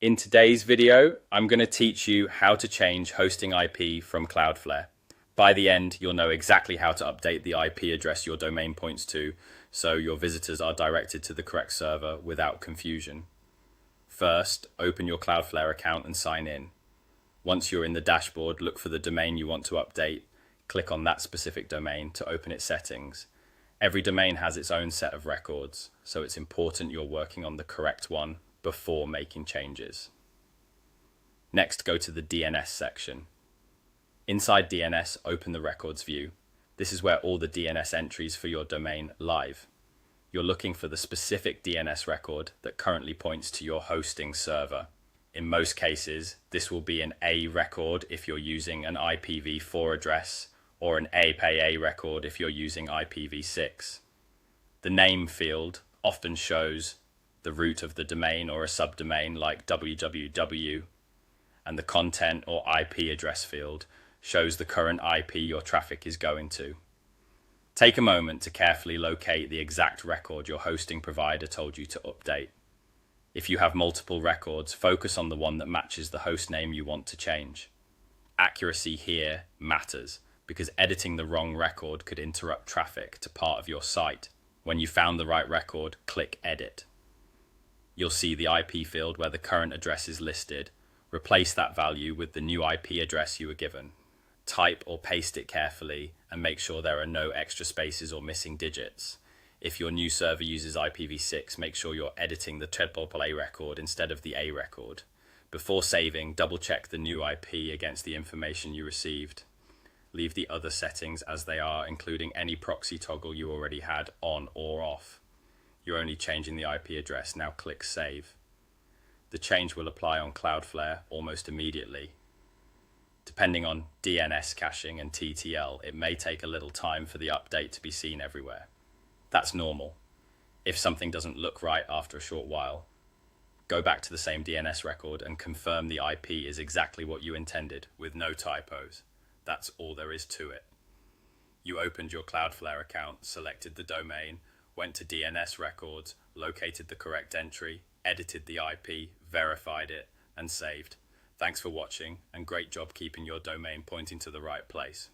In today's video, I'm going to teach you how to change hosting IP from Cloudflare. By the end, you'll know exactly how to update the IP address your domain points to, so your visitors are directed to the correct server without confusion. First, open your Cloudflare account and sign in. Once you're in the dashboard, look for the domain you want to update. Click on that specific domain to open its settings. Every domain has its own set of records, so it's important you're working on the correct one before making changes. Next, go to the DNS section. Inside DNS, open the records view. This is where all the DNS entries for your domain live. You're looking for the specific DNS record that currently points to your hosting server. In most cases, this will be an A record if you're using an IPv4 address, or an APA record if you're using IPv6. The name field often shows the root of the domain or a subdomain like www, and the content or IP address field shows the current IP your traffic is going to. Take a moment to carefully locate the exact record your hosting provider told you to update. If you have multiple records, focus on the one that matches the host name you want to change. Accuracy here matters, because editing the wrong record could interrupt traffic to part of your site. When you found the right record, click Edit. You'll see the IP field where the current address is listed. Replace that value with the new IP address you were given. Type or paste it carefully and make sure there are no extra spaces or missing digits. If your new server uses IPv6, make sure you're editing the AAA record instead of the A record. Before saving, double-check the new IP against the information you received. Leave the other settings as they are, including any proxy toggle you already had on or off. You're only changing the IP address, now click Save. The change will apply on Cloudflare almost immediately. Depending on DNS caching and TTL, it may take a little time for the update to be seen everywhere. That's normal. If something doesn't look right after a short while, go back to the same DNS record and confirm the IP is exactly what you intended, with no typos. That's all there is to it. You opened your Cloudflare account, selected the domain, went to DNS records, located the correct entry, edited the IP, verified it, and saved. Thanks for watching, and great job keeping your domain pointing to the right place.